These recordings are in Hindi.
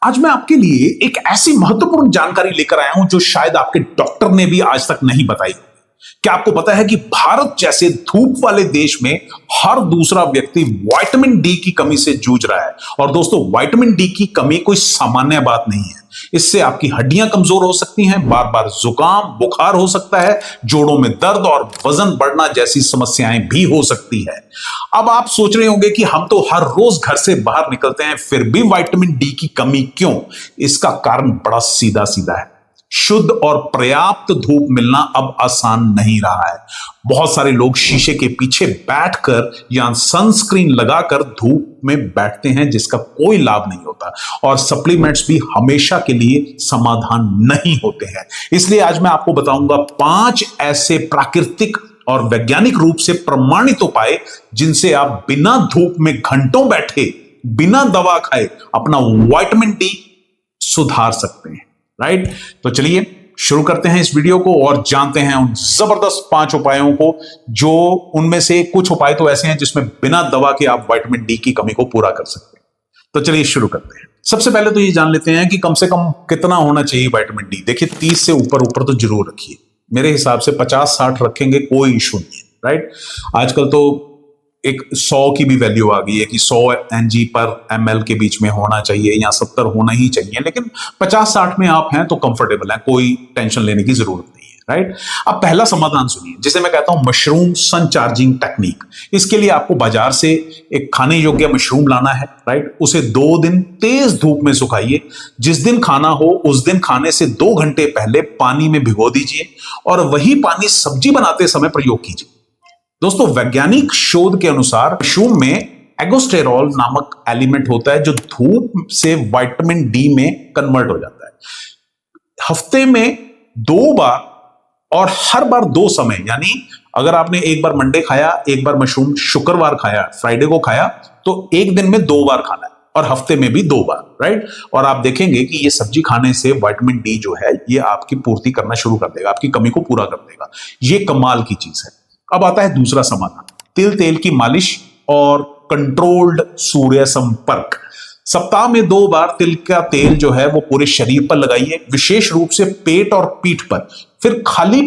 आज मैं आपके लिए एक ऐसी महत्वपूर्ण जानकारी लेकर आया हूं जो शायद आपके डॉक्टर ने भी आज तक नहीं बताई होगी। क्या आपको पता है कि भारत जैसे धूप वाले देश में हर दूसरा व्यक्ति विटामिन डी की कमी से जूझ रहा है। और दोस्तों, विटामिन डी की कमी कोई सामान्य बात नहीं है। इससे आपकी हड्डियां कमजोर हो सकती हैं, बार बार जुकाम बुखार हो सकता है, जोड़ों में दर्द और वजन बढ़ना जैसी समस्याएं भी हो सकती है। अब आप सोच रहे होंगे कि हम तो हर रोज घर से बाहर निकलते हैं, फिर भी विटामिन डी की कमी क्यों? इसका कारण बड़ा सीधा सीधा है। शुद्ध और पर्याप्त धूप मिलना अब आसान नहीं रहा है। बहुत सारे लोग शीशे के पीछे बैठकर या सनस्क्रीन लगाकर धूप में बैठते हैं, जिसका कोई लाभ नहीं होता। और सप्लीमेंट्स भी हमेशा के लिए समाधान नहीं होते हैं। इसलिए आज मैं आपको बताऊंगा 5 ऐसे प्राकृतिक और वैज्ञानिक रूप से प्रमाणित उपाय जिनसे आप बिना धूप में घंटों बैठे, बिना दवा खाए अपना विटामिन डी सुधार सकते हैं। राइट? तो चलिए शुरू करते हैं इस वीडियो को और जानते हैं उन जबरदस्त 5 उपायों को, जो उनमें से कुछ उपाय तो ऐसे हैं जिसमें बिना दवा के आप विटामिन डी की कमी को पूरा कर सकते हैं। तो चलिए शुरू करते हैं। सबसे पहले तो ये जान लेते हैं कि कम से कम कितना होना चाहिए विटामिन डी। देखिए, 30 से ऊपर तो जरूर रखिए। मेरे हिसाब से 50-60 रखेंगे कोई इशू नहीं है। राइट? आजकल तो एक 100 की भी वैल्यू आ गई है कि 100 mg पर ml के बीच में होना चाहिए या 70 होना ही चाहिए, लेकिन 50-60 में आप हैं तो कंफर्टेबल हैं, कोई टेंशन लेने की जरूरत नहीं है। राइट? अब पहला समाधान सुनिए, जिसे मैं कहता हूं मशरूम सन चार्जिंग टेक्निक। इसके लिए आपको बाजार से एक खाने योग्य मशरूम लाना है। राइट? उसे 2 दिन तेज धूप में सुखाइए। जिस दिन खाना हो उस दिन खाने से 2 घंटे पहले पानी में भिगो दीजिए और वही पानी सब्जी बनाते समय प्रयोग कीजिए। दोस्तों, वैज्ञानिक शोध के अनुसार मशरूम में एगोस्टेरॉल नामक एलिमेंट होता है जो धूप से विटामिन डी में कन्वर्ट हो जाता है। हफ्ते में 2 बार और हर बार 2 समय, यानी अगर आपने एक बार मंडे खाया, एक बार मशरूम शुक्रवार खाया, फ्राइडे को खाया, तो एक दिन में 2 बार खाना है और हफ्ते में भी 2 बार। राइट? और आप देखेंगे कि ये सब्जी खाने से विटामिन डी जो है ये आपकी पूर्ति करना शुरू कर देगा, आपकी कमी को पूरा कर देगा। ये कमाल की चीज है। अब आता है दूसरा समाधान, तिल तेल की मालिश और कंट्रोल्ड सूर्य संपर्क। सप्ताह में 2 बार तिल का तेल जो है वो पूरे शरीर पर लगाइए, विशेष रूप से पेट और पीठ पर। फिर खाली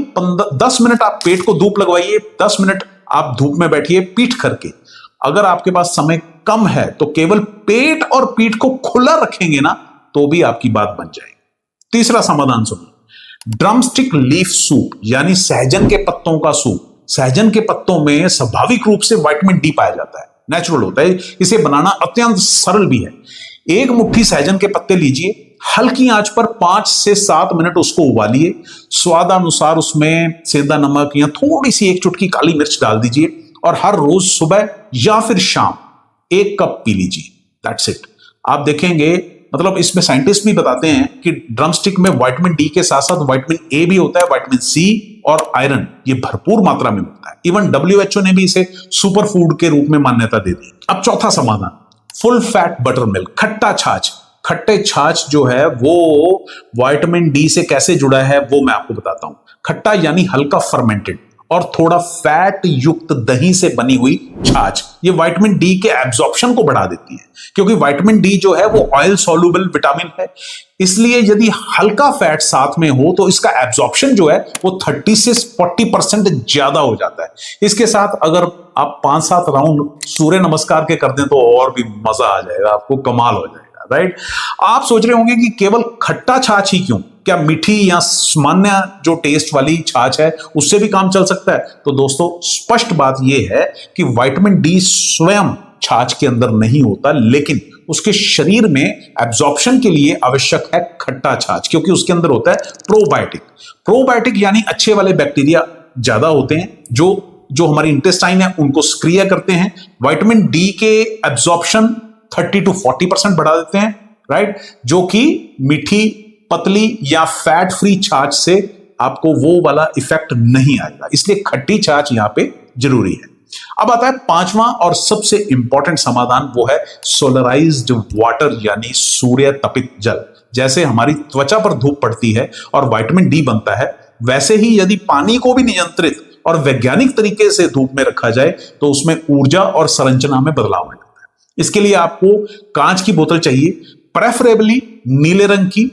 10 मिनट आप पेट को धूप लगवाइए, 10 मिनट आप धूप में बैठिए पीठ करके। अगर आपके पास समय कम है तो केवल पेट और पीठ को खुला रखेंगे ना, तो भी आपकी बात बन जाएगी। तीसरा समाधान सुनिए, ड्रमस्टिक लीफ सूप, यानी सहजन के पत्तों का सूप। सहजन के पत्तों में स्वाभाविक रूप से विटामिन डी पाया जाता है, नेचुरल होता है। इसे बनाना अत्यंत सरल भी है। एक मुट्ठी सहजन के पत्ते लीजिए, हल्की आंच पर 5 से 7 मिनट उसको उबालिए। स्वादानुसार उसमें सेंधा नमक या थोड़ी सी 1 चुटकी काली मिर्च डाल दीजिए और हर रोज सुबह या फिर शाम 1 कप पी लीजिए। That's it. आप देखेंगे, मतलब इसमें साइंटिस्ट भी बताते हैं कि ड्रमस्टिक में विटामिन डी के साथ साथ विटामिन ए भी होता है, विटामिन सी और आयरन ये भरपूर मात्रा में होता है। इवन WHO ने भी इसे सुपर फूड के रूप में मान्यता दे दी। अब चौथा समाधान, फुल फैट बटर मिल्क, खट्टा छाछ। खट्टे छाछ जो है वो विटामिन डी से कैसे जुड़ा है वो मैं आपको बताता हूं। खट्टा यानी हल्का फर्मेंटेड और थोड़ा फैट युक्त दही से बनी हुई छाछ, ये विटामिन डी के एब्जॉर्प्शन को बढ़ा देती है, क्योंकि विटामिन डी जो है वो ऑयल सॉल्युबल विटामिन है। इसलिए यदि हल्का फैट साथ में हो तो इसका एब्जॉर्प्शन जो है वो 30 से 40% ज्यादा हो जाता है। इसके साथ अगर आप 5-7 राउंड सूर्य नमस्कार के कर दें तो और भी मजा आ जाएगा, आपको कमाल हो जाएगा। राइट? आप सोच रहे होंगे कि केवल खट्टा छाछ ही क्यों, क्या मीठी या सामान्य जो टेस्ट वाली छाछ है उससे भी काम चल सकता है? तो दोस्तों, स्पष्ट बात यह है कि विटामिन डी स्वयं छाछ के अंदर नहीं होता, लेकिन उसके शरीर में एब्जॉर्प्शन के लिए आवश्यक है खट्टा छाछ, क्योंकि उसके अंदर होता है प्रोबायोटिक। प्रोबायोटिक यानी अच्छे वाले बैक्टीरिया ज्यादा होते हैं जो हमारी इंटेस्टाइन है उनको सक्रिय करते हैं। विटामिन डी के एब्जॉर्प्शन 30 to 40% बढ़ा देते हैं। राइट? जो कि मीठी पतली या फैट फ्री छाछ से आपको वो वाला इफेक्ट नहीं आएगा, इसलिए खट्टी छाछ यहां पे जरूरी है। अब आता है 5वां और सबसे इंपॉर्टेंट समाधान, वो है सोलराइज्ड वाटर, यानी सूर्य तपित जल। जैसे हमारी त्वचा पर धूप पड़ती है और विटामिन डी बनता है, वैसे ही यदि पानी को भी नियंत्रित और वैज्ञानिक तरीके से धूप में रखा जाए तो उसमें ऊर्जा और संरचना में बदलाव आ जाता है। इसके लिए आपको कांच की बोतल चाहिए, प्रेफरेबली नीले रंग की,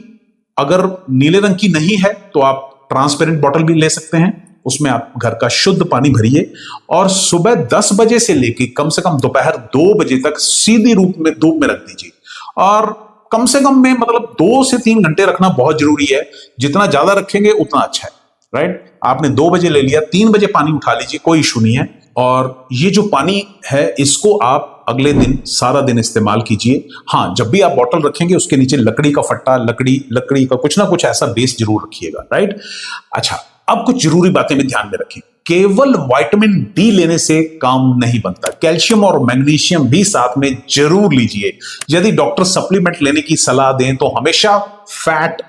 अगर नीले रंग की नहीं है तो आप ट्रांसपेरेंट बॉटल भी ले सकते हैं, उसमें आप घर का शुद्ध पानी भरिए और सुबह 10 बजे से लेके कम से कम दोपहर 2 बजे तक सीधी धूप में रख दीजिए। और कम से कम में मतलब 2 से 3 घंटे रखना बहुत जरूरी है, जितना ज्यादा रखेंगे उतना अच्छा है, राइट। आपने 2 बजे ले लिया, 3 बजे पानी उठा लीजिए, कोई इशू नहीं है। और ये जो पानी है इसको आप अगले दिन सारा दिन इस्तेमाल कीजिए। हाँ, जब भी आप बोतल रखेंगे उसके नीचे लकड़ी का फट्टा, लकड़ी का कुछ ना कुछ ऐसा बेस जरूर रखिएगा, राइट। अच्छा, अब कुछ जरूरी बातें भी ध्यान में रखें। केवल विटामिन डी लेने से काम नहीं बनता, कैल्शियम और मैग्नीशियम भी साथ में जरूर लीजिए। यदि डॉक्टर सप्लीमेंट लेने की सलाह दें तो हमेशा फैट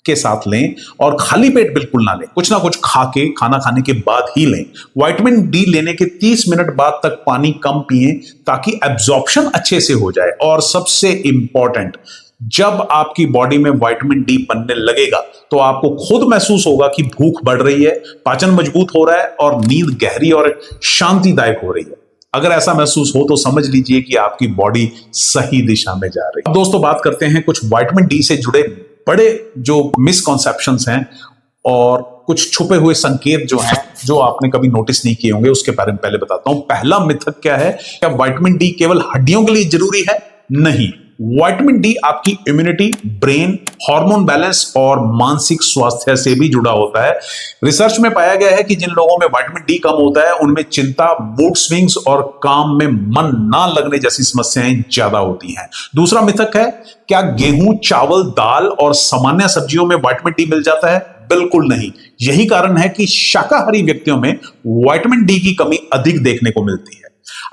के साथ लें और खाली पेट बिल्कुल ना लें, कुछ ना कुछ खाना खाने के बाद ही लें। विटामिन डी लेने के 30 मिनट बाद तक पानी कम पिएं ताकि एब्जॉर्प्शन अच्छे से हो जाए। और सबसे इंपॉर्टेंट, जब आपकी बॉडी में विटामिन डी बनने लगेगा तो आपको खुद महसूस होगा कि भूख बढ़ रही है, पाचन मजबूत हो रहा है और नींद गहरी और शांतिदायक हो रही है। अगर ऐसा महसूस हो तो समझ लीजिए कि आपकी बॉडी सही दिशा में जा रही है। अब दोस्तों बात करते हैं कुछ विटामिन डी से जुड़े बड़े जो मिसकॉन्सेप्शंस हैं और कुछ छुपे हुए संकेत जो हैं जो आपने कभी नोटिस नहीं किए होंगे, उसके बारे में पहले बताता हूं। पहला मिथक क्या है, क्या विटामिन डी केवल हड्डियों के लिए जरूरी है? नहीं, विटामिन डी आपकी इम्यूनिटी, ब्रेन, हार्मोन बैलेंस और मानसिक स्वास्थ्य से भी जुड़ा होता है। रिसर्च में पाया गया है कि जिन लोगों में विटामिन डी कम होता है उनमें चिंता, मूड स्विंग्स और काम में मन ना लगने जैसी समस्याएं ज्यादा होती हैं। दूसरा मिथक है, क्या गेहूं, चावल, दाल और सामान्य सब्जियों में विटामिन डी मिल जाता है? बिल्कुल नहीं। यही कारण है कि शाकाहारी व्यक्तियों में विटामिन डी की कमी अधिक देखने को मिलती है।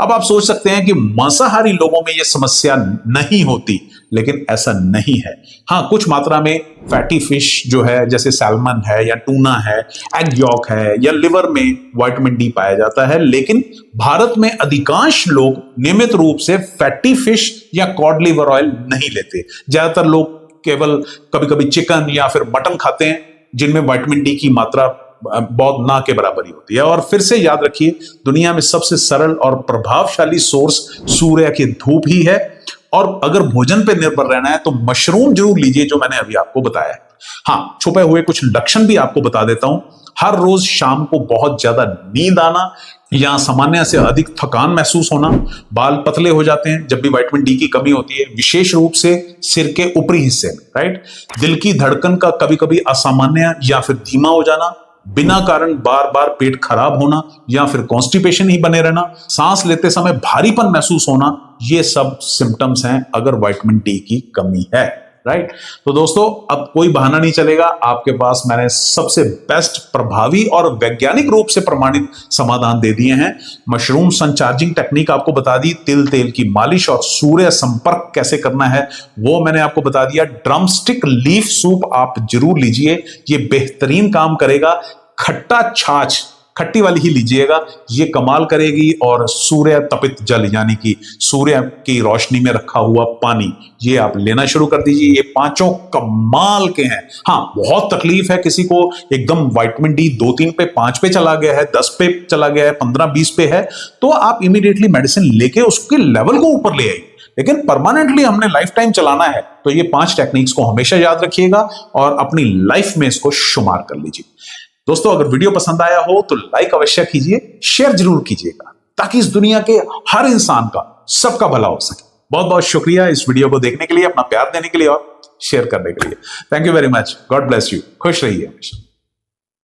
अब आप सोच सकते हैं कि मांसाहारी लोगों में यह समस्या नहीं होती, लेकिन ऐसा नहीं है। हाँ, कुछ मात्रा में फैटी फिश जो है, जैसे सैल्मन है या टूना है, एग यॉक है या लिवर में विटामिन डी पाया जाता है, लेकिन भारत में अधिकांश लोग नियमित रूप से फैटी फिश या कॉड लिवर ऑयल नहीं लेते। ज्यादातर लोग केवल कभी कभी चिकन या फिर मटन खाते हैं जिनमें विटामिन डी की मात्रा बहुत ना के बराबर ही होती है। और फिर से याद रखिए, दुनिया में सबसे सरल और प्रभावशाली सोर्स सूर्य की धूप ही है। और अगर भोजन पर निर्भर रहना है तो मशरूम जरूर लीजिए, जो मैंने अभी आपको बताया है। हाँ, छुपे हुए कुछ लक्षण भी आपको बता देता हूं। हर रोज शाम को बहुत ज्यादा नींद आना या सामान्य से अधिक थकान महसूस होना, बाल पतले हो जाते हैं जब भी विटामिन डी की कमी होती है, विशेष रूप से सिर के ऊपरी हिस्से में, राइट। दिल की धड़कन का कभी कभी असामान्य या फिर धीमा हो जाना, बिना कारण बार बार पेट खराब होना या फिर कॉन्स्टिपेशन ही बने रहना, सांस लेते समय भारीपन महसूस होना, ये सब सिम्टम्स हैं अगर विटामिन डी की कमी है, राइट। तो दोस्तों, अब कोई बहाना नहीं चलेगा, आपके पास मैंने सबसे बेस्ट, प्रभावी और वैज्ञानिक रूप से प्रमाणित समाधान दे दिए हैं। मशरूम सन चार्जिंग टेक्निक आपको बता दी, तेल की मालिश और सूर्य संपर्क कैसे करना है वो मैंने आपको बता दिया। ड्रमस्टिक लीफ सूप आप जरूर लीजिए, ये बेहतरीन काम करेगा। खट्टा छाछ, खट्टी वाली ही लीजिएगा, ये कमाल करेगी। और सूर्य तपित जल यानी कि सूर्य की रोशनी में रखा हुआ पानी, ये आप लेना शुरू कर दीजिए। ये पांचों कमाल के हैं। हाँ, बहुत तकलीफ है किसी को, एकदम विटामिन डी 2-3 पे, 5 पे चला गया है, 10 पे चला गया है, 15-20 पे है, तो आप इमीडिएटली मेडिसिन लेके उसके लेवल को ऊपर ले आइए। लेकिन परमानेंटली हमने लाइफ टाइम चलाना है तो ये 5 टेक्निक्स को हमेशा याद रखिएगा और अपनी लाइफ में इसको शुमार कर लीजिए। दोस्तों, अगर वीडियो पसंद आया हो तो लाइक अवश्य कीजिए, शेयर जरूर कीजिएगा ताकि इस दुनिया के हर इंसान का, सबका भला हो सके। बहुत बहुत शुक्रिया इस वीडियो को देखने के लिए, अपना प्यार देने के लिए और शेयर करने के लिए। Thank you very much. God bless you. खुश रहिए हमेशा।